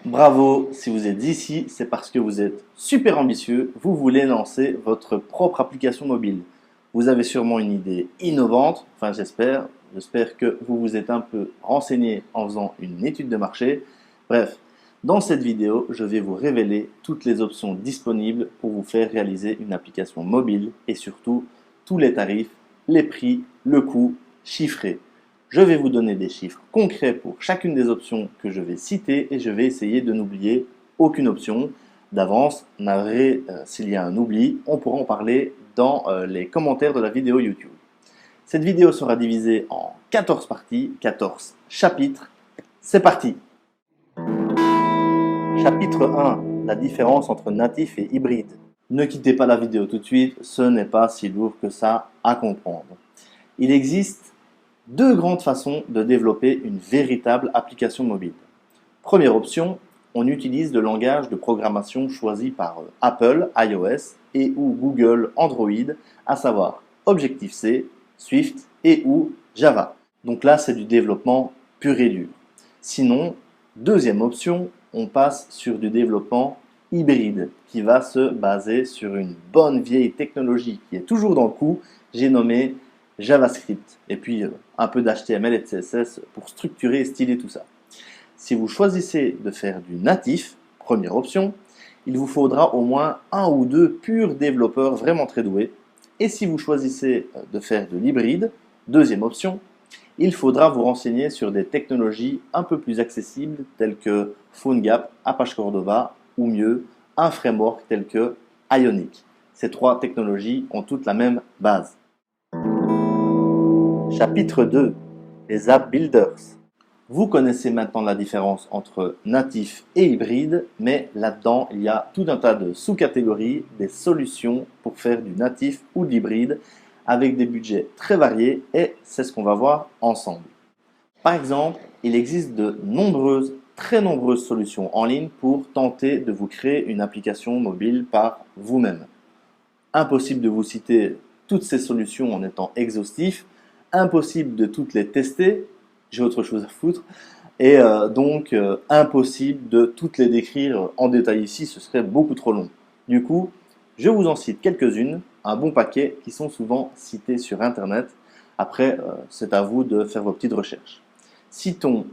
Bravo, si vous êtes ici, c'est parce que vous êtes super ambitieux, vous voulez lancer votre propre application mobile. Vous avez sûrement une idée innovante, enfin j'espère que vous vous êtes un peu renseigné en faisant une étude de marché. Bref, dans cette vidéo, je vais vous révéler toutes les options disponibles pour vous faire réaliser une application mobile et surtout tous les tarifs, les prix, le coût chiffré. Je vais vous donner des chiffres concrets pour chacune des options que je vais citer et je vais essayer de n'oublier aucune option. D'avance, navré s'il y a un oubli, on pourra en parler dans les commentaires de la vidéo YouTube. Cette vidéo sera divisée en 14 parties, 14 chapitres. C'est parti! Chapitre 1. La différence entre natif et hybride. Ne quittez pas la vidéo tout de suite, ce n'est pas si lourd que ça à comprendre. Il existe deux grandes façons de développer une véritable application mobile. Première option, on utilise le langage de programmation choisi par Apple iOS et ou Google Android, à savoir Objective-C, Swift et ou Java. Donc là, c'est du développement pur et dur. Sinon, deuxième option, on passe sur du développement hybride qui va se baser sur une bonne vieille technologie qui est toujours dans le coup. J'ai nommé JavaScript et puis un peu d'HTML et de CSS pour structurer et styler tout ça. Si vous choisissez de faire du natif, première option, il vous faudra au moins un ou deux purs développeurs vraiment très doués. Et si vous choisissez de faire de l'hybride, deuxième option, il faudra vous renseigner sur des technologies un peu plus accessibles telles que PhoneGap, Apache Cordova ou mieux, un framework tel que Ionic. Ces trois technologies ont toutes la même base. Chapitre 2. Les App Builders. Vous connaissez maintenant la différence entre natif et hybride, mais là-dedans, il y a tout un tas de sous-catégories, des solutions pour faire du natif ou de l'hybride avec des budgets très variés et c'est ce qu'on va voir ensemble. Par exemple, il existe de très nombreuses solutions en ligne pour tenter de vous créer une application mobile par vous-même. Impossible de vous citer toutes ces solutions en étant exhaustif, impossible de toutes les tester, j'ai autre chose à foutre, et donc impossible de toutes les décrire en détail ici, ce serait beaucoup trop long. Du coup, je vous en cite quelques-unes, un bon paquet qui sont souvent citées sur Internet. Après, c'est à vous de faire vos petites recherches. Citons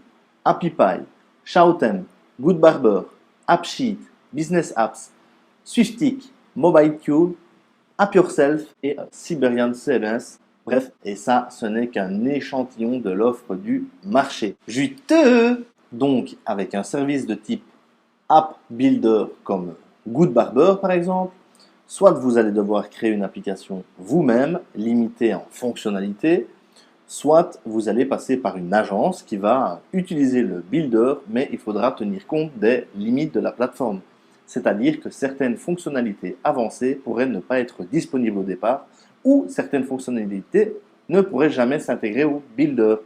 HappyPie, Shoutem, GoodBarber, AppSheet, Business Apps, Swiftic, MobileCube, App Yourself et Siberian CMS. Bref, et ça, ce n'est qu'un échantillon de l'offre du marché. Juteux! Donc, avec un service de type App Builder comme GoodBarber par exemple, soit vous allez devoir créer une application vous-même, limitée en fonctionnalités, soit vous allez passer par une agence qui va utiliser le builder, mais il faudra tenir compte des limites de la plateforme. C'est-à-dire que certaines fonctionnalités avancées pourraient ne pas être disponibles au départ, ou certaines fonctionnalités ne pourraient jamais s'intégrer au builder,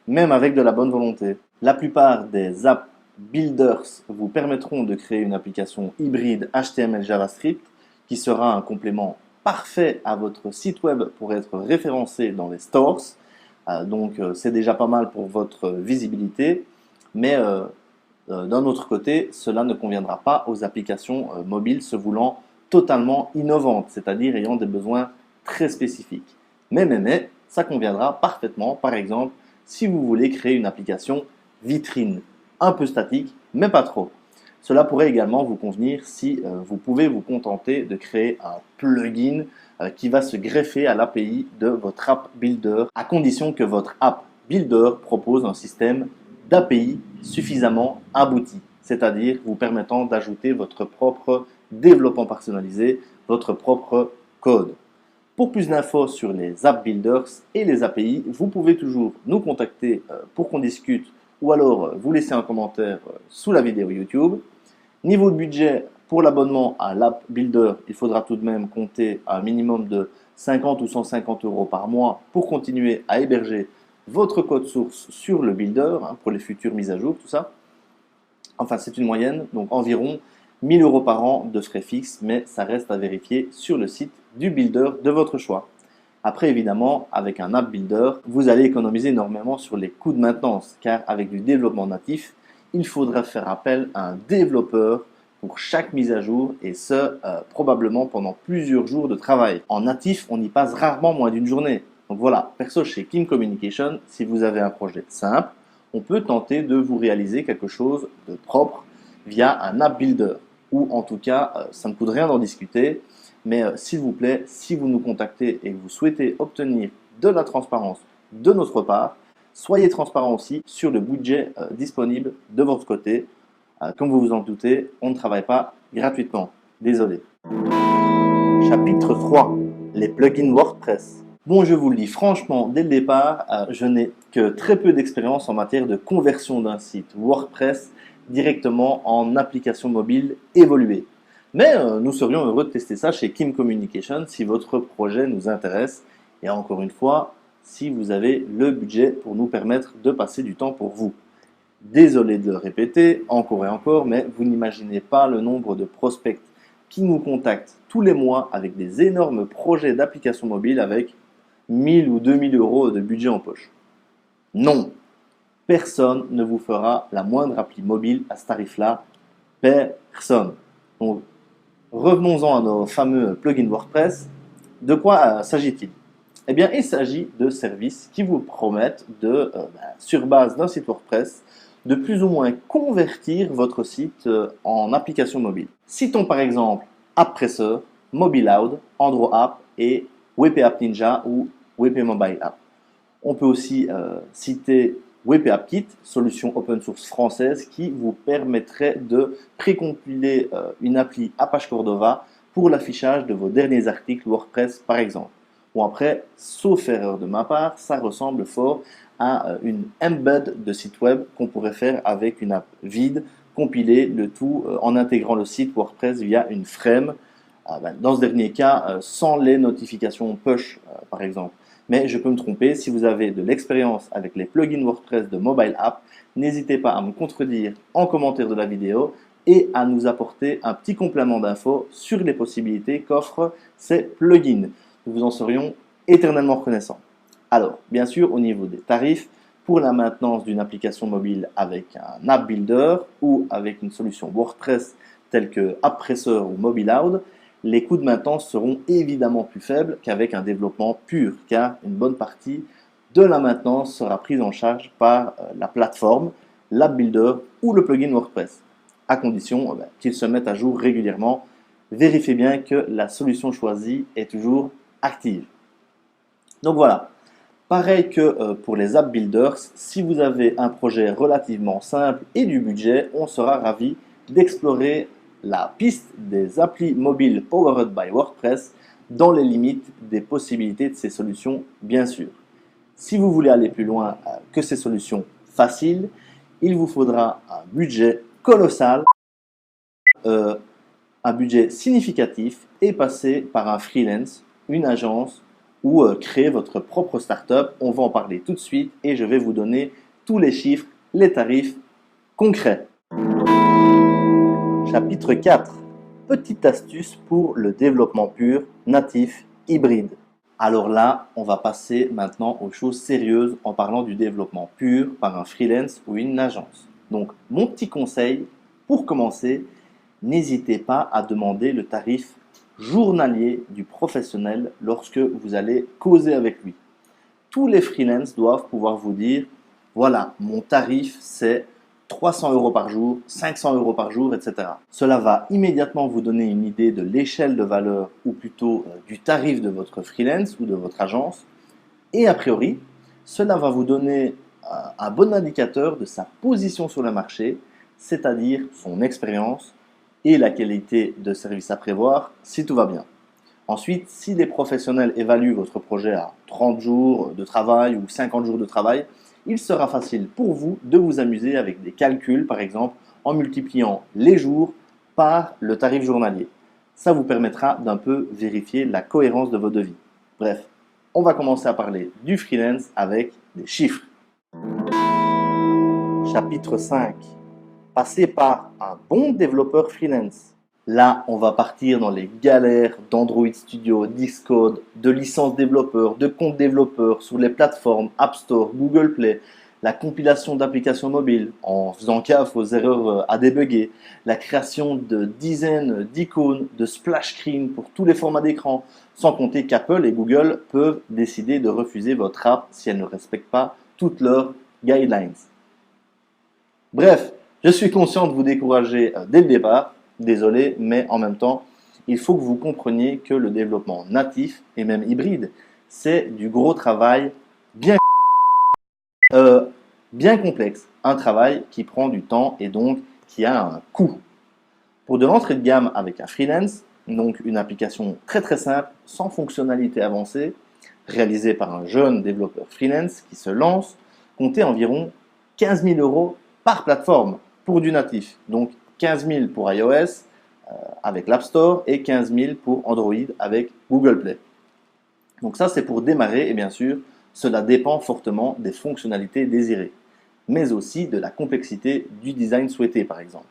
même avec de la bonne volonté. La plupart des app builders vous permettront de créer une application hybride HTML JavaScript qui sera un complément parfait à votre site web pour être référencé dans les stores. Donc c'est déjà pas mal pour votre visibilité, mais d'un autre côté, cela ne conviendra pas aux applications mobiles se voulant totalement innovantes, c'est-à-dire ayant des besoins très spécifiques. Mais, ça conviendra parfaitement, par exemple, si vous voulez créer une application vitrine, un peu statique, mais pas trop. Cela pourrait également vous convenir si vous pouvez vous contenter de créer un plugin qui va se greffer à l'API de votre app builder, à condition que votre app builder propose un système d'API suffisamment abouti, c'est-à-dire vous permettant d'ajouter votre propre développement personnalisé, votre propre code. Pour plus d'infos sur les app builders et les API, vous pouvez toujours nous contacter pour qu'on discute ou alors vous laisser un commentaire sous la vidéo YouTube. Niveau de budget, pour l'abonnement à l'App Builder, il faudra tout de même compter un minimum de 50 ou 150 € par mois pour continuer à héberger votre code source sur le Builder, pour les futures mises à jour, tout ça. Enfin, c'est une moyenne, donc environ 1000 € par an de frais fixes, mais ça reste à vérifier sur le site du Builder de votre choix. Après, évidemment, avec un App Builder, vous allez économiser énormément sur les coûts de maintenance, car avec du développement natif, il faudra faire appel à un développeur pour chaque mise à jour et ce, probablement pendant plusieurs jours de travail. En natif, on y passe rarement moins d'une journée. Donc voilà, perso chez Kim Communication, si vous avez un projet simple, on peut tenter de vous réaliser quelque chose de propre via un app builder. Ou en tout cas, ça ne coûte rien d'en discuter. Mais s'il vous plaît, si vous nous contactez et que vous souhaitez obtenir de la transparence de notre part, soyez transparent aussi sur le budget disponible de votre côté. Comme vous vous en doutez, on ne travaille pas gratuitement. Désolé. Chapitre 3. Les plugins WordPress. Bon, je vous le dis franchement, dès le départ, je n'ai que très peu d'expérience en matière de conversion d'un site WordPress directement en application mobile évoluée. Mais nous serions heureux de tester ça chez Kim Communication si votre projet nous intéresse. Et encore une fois, si vous avez le budget pour nous permettre de passer du temps pour vous. Désolé de le répéter encore et encore, mais vous n'imaginez pas le nombre de prospects qui nous contactent tous les mois avec des énormes projets d'application mobile avec 1000 ou 2000 euros de budget en poche. Non, personne ne vous fera la moindre appli mobile à ce tarif-là. Personne. Donc, revenons-en à nos fameux plugins WordPress. De quoi s'agit-il? Eh bien, il s'agit de services qui vous promettent de, sur base d'un site WordPress, de plus ou moins convertir votre site en application mobile. Citons par exemple AppPressor, MobileLoud, AndroApp et WP App Ninja ou WP Mobile App. On peut aussi citer WP App Kit, solution open source française qui vous permettrait de précompiler une appli Apache Cordova pour l'affichage de vos derniers articles WordPress par exemple. Bon après, sauf erreur de ma part, ça ressemble fort à une embed de site web qu'on pourrait faire avec une app vide, compiler le tout en intégrant le site WordPress via une frame, dans ce dernier cas sans les notifications push par exemple. Mais je peux me tromper, si vous avez de l'expérience avec les plugins WordPress de mobile app, n'hésitez pas à me contredire en commentaire de la vidéo et à nous apporter un petit complément d'infos sur les possibilités qu'offrent ces plugins. Nous vous en serions éternellement reconnaissants. Alors, bien sûr, au niveau des tarifs, pour la maintenance d'une application mobile avec un app builder ou avec une solution WordPress telle que AppPressor ou MobileLoud, les coûts de maintenance seront évidemment plus faibles qu'avec un développement pur, car une bonne partie de la maintenance sera prise en charge par la plateforme, l'app builder ou le plugin WordPress, à condition qu'ils se mettent à jour régulièrement. Vérifiez bien que la solution choisie est toujours active. Donc voilà. Pareil que pour les app builders, si vous avez un projet relativement simple et du budget, on sera ravi d'explorer la piste des applis mobiles powered by WordPress dans les limites des possibilités de ces solutions, bien sûr. Si vous voulez aller plus loin que ces solutions faciles, il vous faudra un budget colossal, un budget significatif et passer par un freelance, une agence ou créer votre propre startup. On va en parler tout de suite et je vais vous donner tous les chiffres, les tarifs concrets. Chapitre 4. Petite astuce pour le développement pur, natif, hybride. Alors là, on va passer maintenant aux choses sérieuses en parlant du développement pur par un freelance ou une agence. Donc, mon petit conseil, pour commencer, n'hésitez pas à demander le tarif journalier du professionnel lorsque vous allez causer avec lui. Tous les freelances doivent pouvoir vous dire, voilà, mon tarif c'est 300 euros par jour, 500 euros par jour, etc. Cela va immédiatement vous donner une idée de l'échelle de valeur ou plutôt du tarif de votre freelance ou de votre agence. Et a priori, cela va vous donner un bon indicateur de sa position sur le marché, c'est-à-dire son expérience et la qualité de service à prévoir si tout va bien. Ensuite, si les professionnels évaluent votre projet à 30 jours de travail ou 50 jours de travail, il sera facile pour vous de vous amuser avec des calculs, par exemple, en multipliant les jours par le tarif journalier. Ça vous permettra d'un peu vérifier la cohérence de vos devis. Bref, on va commencer à parler du freelance avec des chiffres. Chapitre 5. Passer par un bon développeur freelance. Là, on va partir dans les galères d'Android Studio, Xcode, de licences développeurs, de comptes développeurs sur les plateformes App Store, Google Play, la compilation d'applications mobiles en faisant gaffe aux erreurs à débugger, la création de dizaines d'icônes, de splash screen pour tous les formats d'écran, sans compter qu'Apple et Google peuvent décider de refuser votre app si elle ne respecte pas toutes leurs guidelines. Bref, je suis conscient de vous décourager dès le départ, désolé, mais en même temps, il faut que vous compreniez que le développement natif et même hybride, c'est du gros travail bien, bien complexe, un travail qui prend du temps et donc qui a un coût. Pour de l'entrée de gamme avec un freelance, donc une application très très simple, sans fonctionnalité avancée, réalisée par un jeune développeur freelance qui se lance, comptez environ 15 000 euros par plateforme pour du natif. Donc 15 000 pour iOS avec l'App Store et 15 000 pour Android avec Google Play. Donc ça, c'est pour démarrer et bien sûr, cela dépend fortement des fonctionnalités désirées, mais aussi de la complexité du design souhaité par exemple.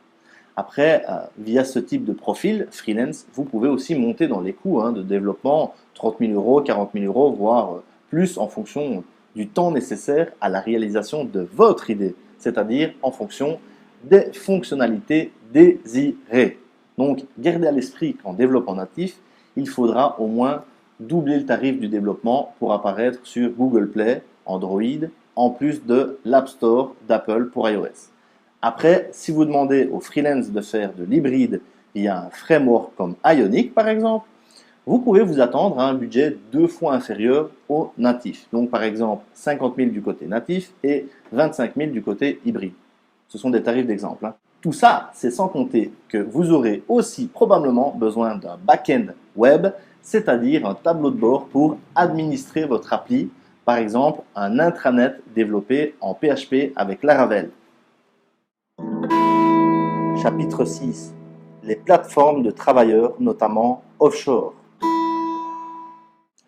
Après, via ce type de profil freelance, vous pouvez aussi monter dans les coûts de développement 30 000 euros, 40 000 euros, voire plus en fonction du temps nécessaire à la réalisation de votre idée, c'est-à-dire en fonction des fonctionnalités désirées. Donc, gardez à l'esprit qu'en développement natif, il faudra au moins doubler le tarif du développement pour apparaître sur Google Play, Android, en plus de l'App Store d'Apple pour iOS. Après, si vous demandez aux freelance de faire de l'hybride via un framework comme Ionic par exemple, vous pouvez vous attendre à un budget 2 fois inférieur au natif. Donc par exemple 50 000 du côté natif et 25 000 du côté hybride. Ce sont des tarifs d'exemple. Tout ça, c'est sans compter que vous aurez aussi probablement besoin d'un back-end web, c'est-à-dire un tableau de bord pour administrer votre appli, par exemple un intranet développé en PHP avec Laravel. Chapitre 6. Les plateformes de travailleurs, notamment offshore.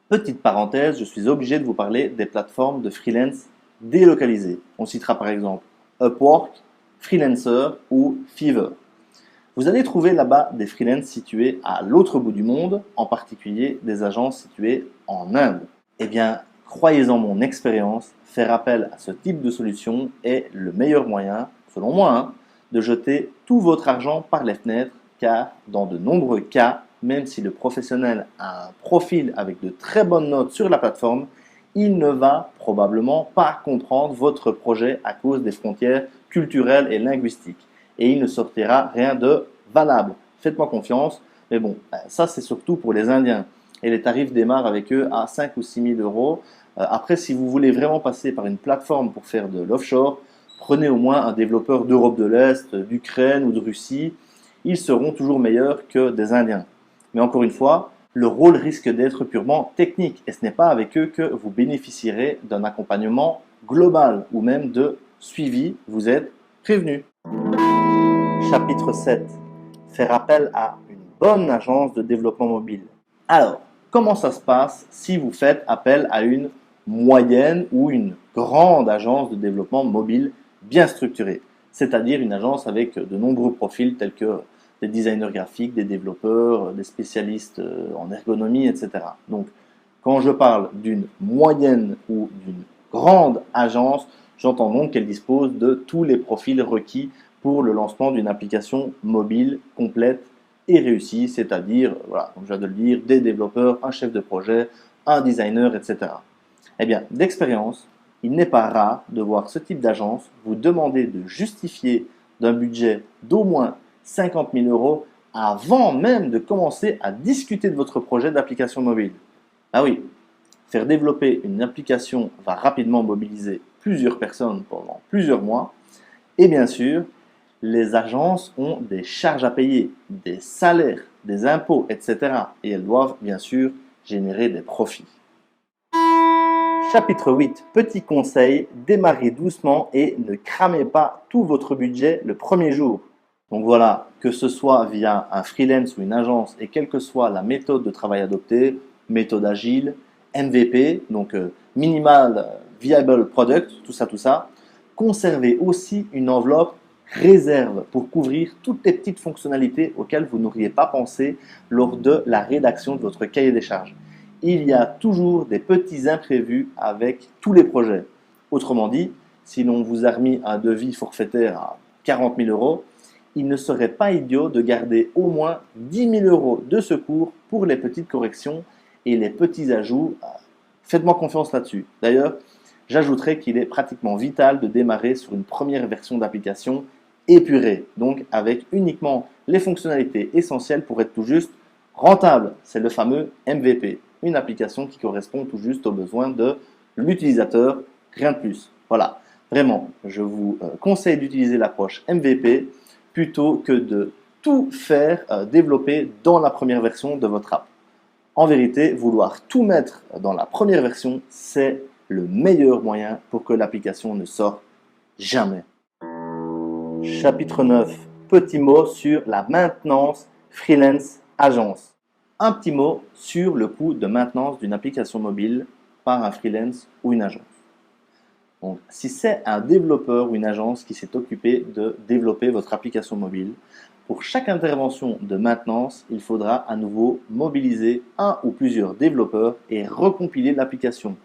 Petite parenthèse, je suis obligé de vous parler des plateformes de freelance délocalisées. On citera par exemple Upwork, Freelancer ou Fiverr. Vous allez trouver là-bas des freelances situés à l'autre bout du monde, en particulier des agences situées en Inde. Eh bien, croyez-en mon expérience, faire appel à ce type de solution est le meilleur moyen, selon moi, de jeter tout votre argent par les fenêtres, car dans de nombreux cas, même si le professionnel a un profil avec de très bonnes notes sur la plateforme, il ne va probablement pas comprendre votre projet à cause des frontières culturelles et linguistiques. Et il ne sortira rien de valable. Faites-moi confiance. Mais bon, ça c'est surtout pour les Indiens. Et les tarifs démarrent avec eux à 5 ou 6 000 euros. Après, si vous voulez vraiment passer par une plateforme pour faire de l'offshore, prenez au moins un développeur d'Europe de l'Est, d'Ukraine ou de Russie. Ils seront toujours meilleurs que des Indiens. Mais encore une fois, le rôle risque d'être purement technique et ce n'est pas avec eux que vous bénéficierez d'un accompagnement global ou même de suivi. Vous êtes prévenu. Chapitre 7. Faire appel à une bonne agence de développement mobile. Alors, comment ça se passe si vous faites appel à une moyenne ou une grande agence de développement mobile bien structurée, c'est-à-dire une agence avec de nombreux profils tels que des designers graphiques, des développeurs, des spécialistes en ergonomie, etc. Donc, quand je parle d'une moyenne ou d'une grande agence, j'entends donc qu'elle dispose de tous les profils requis pour le lancement d'une application mobile complète et réussie, c'est-à-dire, voilà, comme je viens de le dire, des développeurs, un chef de projet, un designer, etc. Eh bien, d'expérience, il n'est pas rare de voir ce type d'agence vous demander de justifier d'un budget d'au moins 50 000 euros avant même de commencer à discuter de votre projet d'application mobile. Ah oui, faire développer une application va rapidement mobiliser plusieurs personnes pendant plusieurs mois. Et bien sûr, les agences ont des charges à payer, des salaires, des impôts, etc. Et elles doivent bien sûr générer des profits. Chapitre 8. Petit conseil, démarrez doucement et ne cramez pas tout votre budget le premier jour. Donc voilà, que ce soit via un freelance ou une agence et quelle que soit la méthode de travail adoptée, méthode agile, MVP, donc Minimal Viable Product, tout ça, conservez aussi une enveloppe réserve pour couvrir toutes les petites fonctionnalités auxquelles vous n'auriez pas pensé lors de la rédaction de votre cahier des charges. Il y a toujours des petits imprévus avec tous les projets. Autrement dit, si l'on vous a remis un devis forfaitaire à 40 000 euros, il ne serait pas idiot de garder au moins 10 000 euros de secours pour les petites corrections et les petits ajouts. Faites-moi confiance là-dessus. D'ailleurs, j'ajouterais qu'il est pratiquement vital de démarrer sur une première version d'application épurée, donc avec uniquement les fonctionnalités essentielles pour être tout juste rentable. C'est le fameux MVP, une application qui correspond tout juste aux besoins de l'utilisateur, rien de plus. Voilà, vraiment, je vous conseille d'utiliser l'approche MVP plutôt que de tout faire développer dans la première version de votre app. En vérité, vouloir tout mettre dans la première version, c'est le meilleur moyen pour que l'application ne sorte jamais. Chapitre 9. Petit mot sur la maintenance freelance agence. Un petit mot sur le coût de maintenance d'une application mobile par un freelance ou une agence. Donc, si c'est un développeur ou une agence qui s'est occupé de développer votre application mobile, pour chaque intervention de maintenance, il faudra à nouveau mobiliser un ou plusieurs développeurs et recompiler l'application.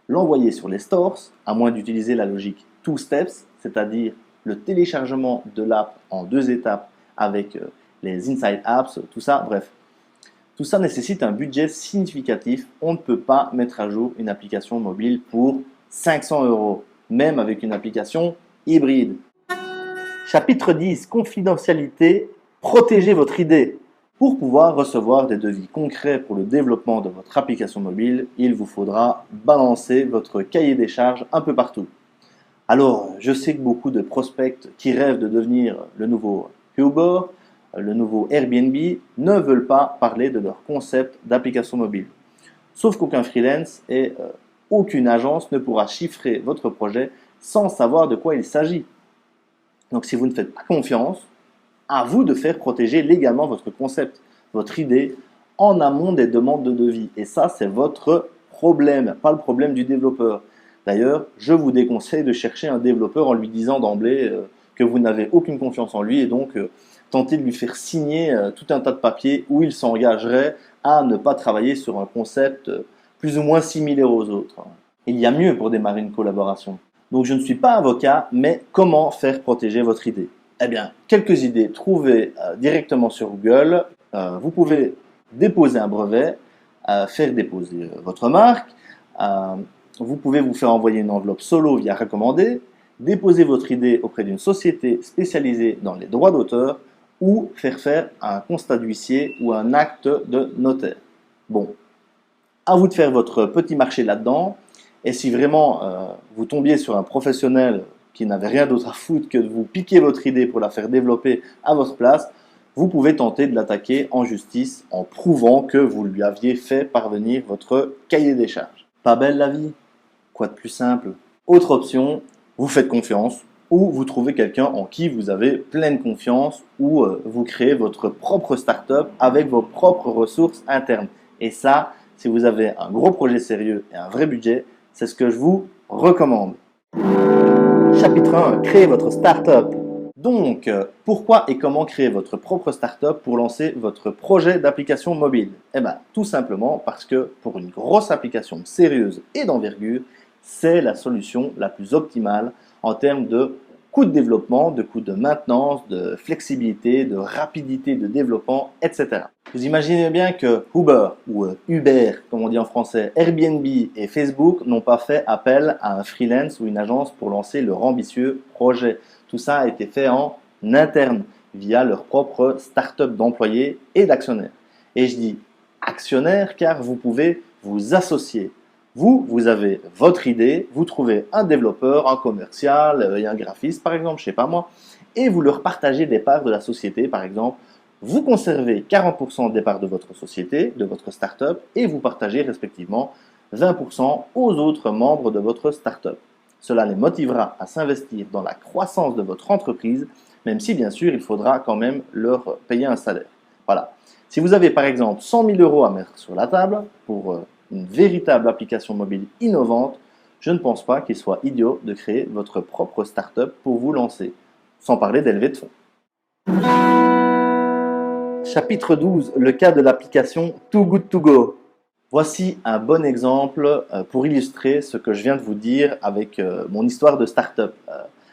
L'envoyer sur les stores, à moins d'utiliser la logique two steps, c'est-à-dire le téléchargement de l'app en 2 étapes avec les inside apps, tout ça, bref. Tout ça nécessite un budget significatif. On ne peut pas mettre à jour une application mobile pour 500 euros, même avec une application hybride. Chapitre 10. Confidentialité. Protégez votre idée. Pour pouvoir recevoir des devis concrets pour le développement de votre application mobile, il vous faudra balancer votre cahier des charges un peu partout. Alors, je sais que beaucoup de prospects qui rêvent de devenir le nouveau Uber, le nouveau Airbnb, ne veulent pas parler de leur concept d'application mobile. Sauf qu'aucun freelance et aucune agence ne pourra chiffrer votre projet sans savoir de quoi il s'agit. Donc, si vous ne faites pas confiance, à vous de faire protéger légalement votre concept, votre idée, en amont des demandes de devis. Et ça, c'est votre problème, pas le problème du développeur. D'ailleurs, je vous déconseille de chercher un développeur en lui disant d'emblée que vous n'avez aucune confiance en lui et donc tenter de lui faire signer tout un tas de papiers où il s'engagerait à ne pas travailler sur un concept plus ou moins similaire aux autres. Il y a mieux pour démarrer une collaboration. Donc, je ne suis pas avocat, mais comment faire protéger votre idée? Eh bien, quelques idées trouvées directement sur Google. Vous pouvez déposer un brevet, faire déposer votre marque. Vous pouvez vous faire envoyer une enveloppe solo via recommandé, déposer votre idée auprès d'une société spécialisée dans les droits d'auteur ou faire un constat d'huissier ou un acte de notaire. Bon, à vous de faire votre petit marché là-dedans. Et si vraiment vous tombiez sur un professionnel qui n'avait rien d'autre à foutre que de vous piquer votre idée pour la faire développer à votre place, vous pouvez tenter de l'attaquer en justice en prouvant que vous lui aviez fait parvenir votre cahier des charges. Pas belle la vie? Quoi de plus simple? Autre option, vous faites confiance ou vous trouvez quelqu'un en qui vous avez pleine confiance ou vous créez votre propre start-up avec vos propres ressources internes. Et ça, si vous avez un gros projet sérieux et un vrai budget, c'est ce que je vous recommande. Chapitre 1. Créez votre start-up. Donc, pourquoi et comment créer votre propre start-up pour lancer votre projet d'application mobile? Eh bien, tout simplement parce que pour une grosse application sérieuse et d'envergure, c'est la solution la plus optimale en termes de coût de développement, de coût de maintenance, de flexibilité, de rapidité de développement, etc. Vous imaginez bien que Uber ou Uber, comme on dit en français, Airbnb et Facebook n'ont pas fait appel à un freelance ou une agence pour lancer leur ambitieux projet. Tout ça a été fait en interne via leur propre start-up d'employés et d'actionnaires. Et je dis actionnaires car vous pouvez vous associer. Vous avez votre idée, vous trouvez un développeur, un commercial et un graphiste par exemple, je sais pas moi, et vous leur partagez des parts de la société par exemple. Vous conservez 40% des parts de votre société, de votre start-up, et vous partagez respectivement 20% aux autres membres de votre start-up. Cela les motivera à s'investir dans la croissance de votre entreprise, même si bien sûr il faudra quand même leur payer un salaire. Voilà. Si vous avez par exemple 100 000 euros à mettre sur la table pour une véritable application mobile innovante, je ne pense pas qu'il soit idiot de créer votre propre start-up pour vous lancer, sans parler d'élever de fonds. Chapitre 12, le cas de l'application Too Good To Go. Voici un bon exemple pour illustrer ce que je viens de vous dire avec mon histoire de start-up.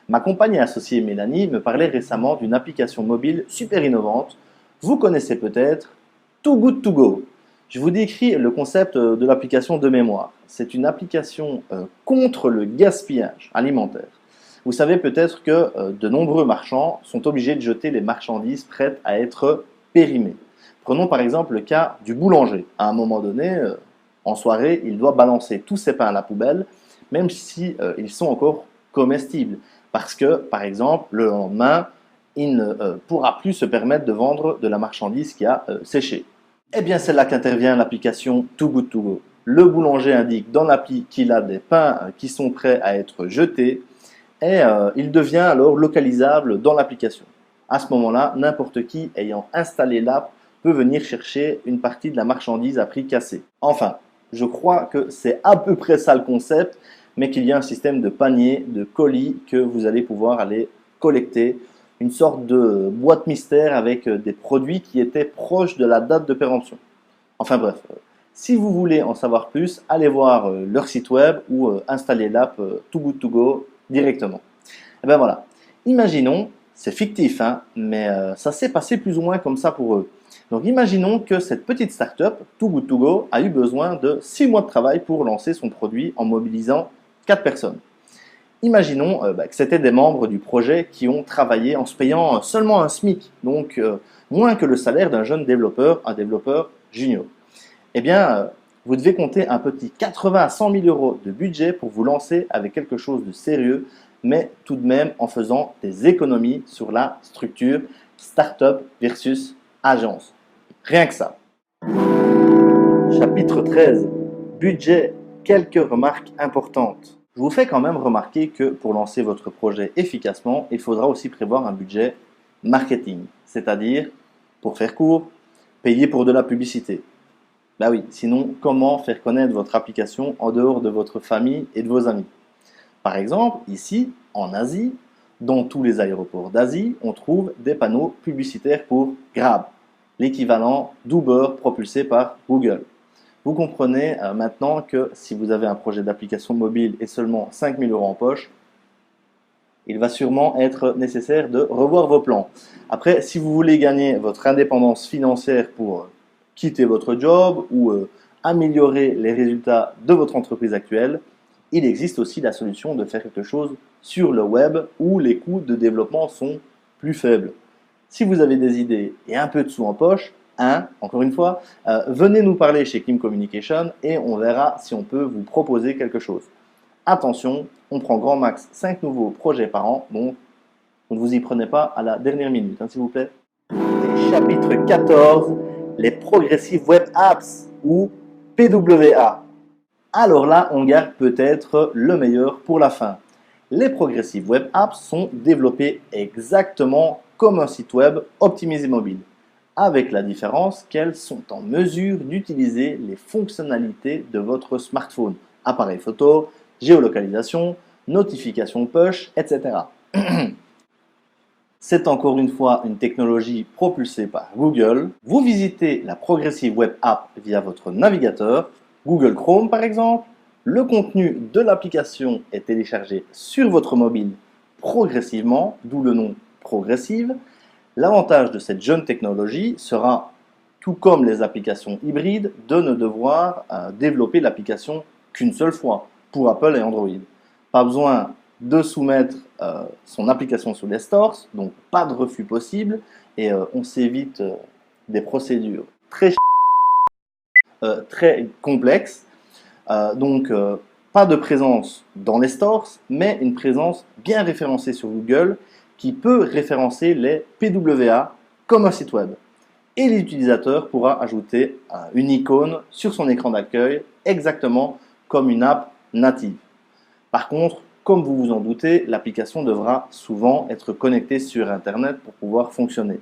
Ma compagne et associée Mélanie me parlait récemment d'une application mobile super innovante. Vous connaissez peut-être Too Good To Go. Je vous décris le concept de l'application de mémoire. C'est une application contre le gaspillage alimentaire. Vous savez peut-être que de nombreux marchands sont obligés de jeter les marchandises prêtes à être périmées. Prenons par exemple le cas du boulanger. À un moment donné, en soirée, il doit balancer tous ses pains à la poubelle, même si ils sont encore comestibles. Parce que, par exemple, le lendemain, il ne pourra plus se permettre de vendre de la marchandise qui a séché. Eh bien, c'est là qu'intervient l'application Too Good To Go. Le boulanger indique dans l'appli qu'il a des pains qui sont prêts à être jetés et il devient alors localisable dans l'application. À ce moment-là, n'importe qui ayant installé l'app peut venir chercher une partie de la marchandise à prix cassé. Enfin, je crois que c'est à peu près ça le concept, mais qu'il y a un système de panier, de colis que vous allez pouvoir aller collecter, une sorte de boîte mystère avec des produits qui étaient proches de la date de péremption. Enfin bref, si vous voulez en savoir plus, allez voir leur site web ou installer l'app Too Good To Go directement. Et bien voilà, imaginons, c'est fictif, hein, mais ça s'est passé plus ou moins comme ça pour eux. Donc imaginons que cette petite start-up, Too Good To Go, a eu besoin de 6 mois de travail pour lancer son produit en mobilisant 4 personnes. Imaginons que c'était des membres du projet qui ont travaillé en se payant seulement un SMIC, donc moins que le salaire d'un jeune développeur, un développeur junior. Eh bien, vous devez compter un petit 80 à 100 000 euros de budget pour vous lancer avec quelque chose de sérieux, mais tout de même en faisant des économies sur la structure start-up versus agence. Rien que ça. Chapitre 13. Budget. Quelques remarques importantes. Je vous fais quand même remarquer que pour lancer votre projet efficacement, il faudra aussi prévoir un budget marketing, c'est-à-dire, pour faire court, payer pour de la publicité. Ben oui, sinon, comment faire connaître votre application en dehors de votre famille et de vos amis? Par exemple, ici, en Asie, dans tous les aéroports d'Asie, on trouve des panneaux publicitaires pour Grab, l'équivalent d'Uber propulsé par Google. Vous comprenez maintenant que si vous avez un projet d'application mobile et seulement 5 000 euros en poche, il va sûrement être nécessaire de revoir vos plans. Après, si vous voulez gagner votre indépendance financière pour quitter votre job ou améliorer les résultats de votre entreprise actuelle, il existe aussi la solution de faire quelque chose sur le web où les coûts de développement sont plus faibles. Si vous avez des idées et un peu de sous en poche, encore une fois, venez nous parler chez Kim Communication et on verra si on peut vous proposer quelque chose. Attention, on prend grand max 5 nouveaux projets par an, donc ne vous y prenez pas à la dernière minute, s'il vous plaît. Et chapitre 14, les Progressive Web Apps ou PWA. Alors là, on garde peut-être le meilleur pour la fin. Les Progressive Web Apps sont développées exactement comme un site web optimisé mobile, avec la différence qu'elles sont en mesure d'utiliser les fonctionnalités de votre smartphone, appareil photo, géolocalisation, notification push, etc. C'est encore une fois une technologie propulsée par Google. Vous visitez la Progressive Web App via votre navigateur, Google Chrome par exemple. Le contenu de l'application est téléchargé sur votre mobile progressivement, d'où le nom Progressive. L'avantage de cette jeune technologie sera, tout comme les applications hybrides, de ne devoir développer l'application qu'une seule fois pour Apple et Android. Pas besoin de soumettre son application sur les stores, donc pas de refus possible et on s'évite des procédures très complexes. Donc pas de présence dans les stores, mais une présence bien référencée sur Google qui peut référencer les PWA comme un site web. Et l'utilisateur pourra ajouter une icône sur son écran d'accueil exactement comme une app native. Par contre, comme vous vous en doutez, l'application devra souvent être connectée sur Internet pour pouvoir fonctionner.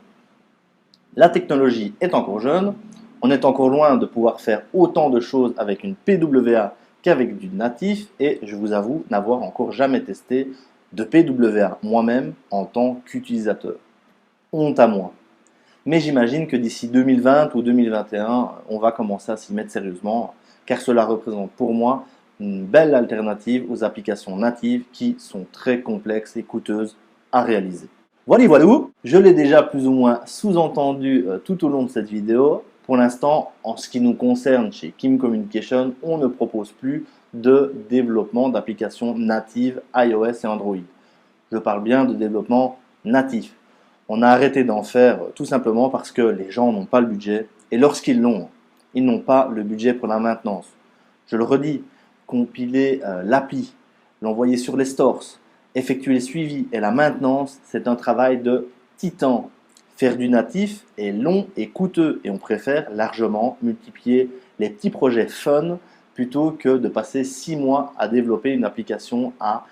La technologie est encore jeune, on est encore loin de pouvoir faire autant de choses avec une PWA qu'avec du natif et je vous avoue n'avoir encore jamais testé de PWA moi-même en tant qu'utilisateur. Honte à moi. Mais j'imagine que d'ici 2020 ou 2021, on va commencer à s'y mettre sérieusement, car cela représente pour moi une belle alternative aux applications natives qui sont très complexes et coûteuses à réaliser. Voilà, voilà, je l'ai déjà plus ou moins sous-entendu tout au long de cette vidéo. Pour l'instant, en ce qui nous concerne chez Kim Communication, on ne propose plus de développement d'applications natives iOS et Android. Je parle bien de développement natif. On a arrêté d'en faire tout simplement parce que les gens n'ont pas le budget et lorsqu'ils l'ont, ils n'ont pas le budget pour la maintenance. Je le redis, compiler l'appli, l'envoyer sur les stores, effectuer le suivi et la maintenance, c'est un travail de titan. Faire du natif est long et coûteux et on préfère largement multiplier les petits projets fun plutôt que de passer 6 mois à développer une application à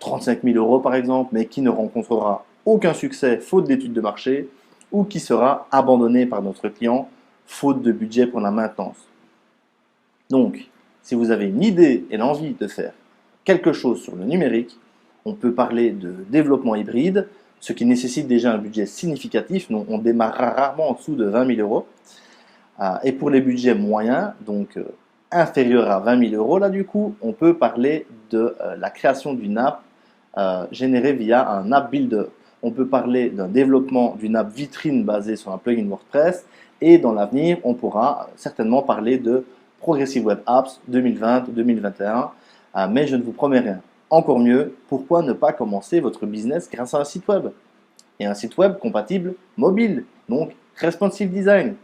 35 000 € par exemple, mais qui ne rencontrera aucun succès faute d'études de marché ou qui sera abandonnée par notre client faute de budget pour la maintenance. Donc, si vous avez une idée et l'envie de faire quelque chose sur le numérique, on peut parler de développement hybride, ce qui nécessite déjà un budget significatif. Donc, on démarrera rarement en dessous de 20 000 €. Et pour les budgets moyens, donc inférieurs à 20 000 €, là du coup, on peut parler de la création d'une app générée via un app builder. On peut parler d'un développement d'une app vitrine basée sur un plugin WordPress et dans l'avenir, on pourra certainement parler de Progressive Web Apps 2020-2021, mais je ne vous promets rien. Encore mieux, pourquoi ne pas commencer votre business grâce à un site web? Et un site web compatible mobile, donc responsive design.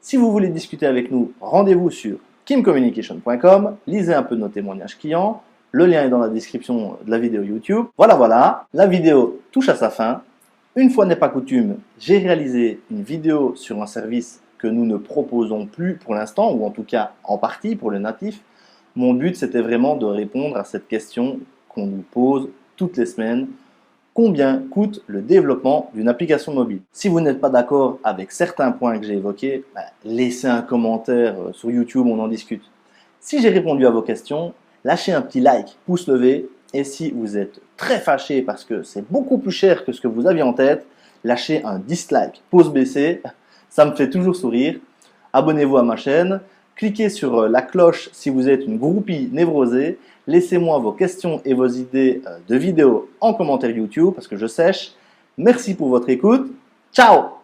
Si vous voulez discuter avec nous, rendez-vous sur kimcommunication.com, lisez un peu nos témoignages clients, le lien est dans la description de la vidéo YouTube. Voilà, la vidéo touche à sa fin. Une fois n'est pas coutume, j'ai réalisé une vidéo sur un service que nous ne proposons plus pour l'instant, ou en tout cas en partie pour les natifs. Mon but, c'était vraiment de répondre à cette question qu'on nous pose toutes les semaines. Combien coûte le développement d'une application mobile? Si vous n'êtes pas d'accord avec certains points que j'ai évoqués, laissez un commentaire sur YouTube, on en discute. Si j'ai répondu à vos questions, lâchez un petit like, pouce levé. Et si vous êtes très fâché parce que c'est beaucoup plus cher que ce que vous aviez en tête, lâchez un dislike, pouce baissé. Ça me fait toujours sourire. Abonnez-vous à ma chaîne. Cliquez sur la cloche si vous êtes une groupie névrosée. Laissez-moi vos questions et vos idées de vidéos en commentaire YouTube parce que je sèche. Merci pour votre écoute. Ciao!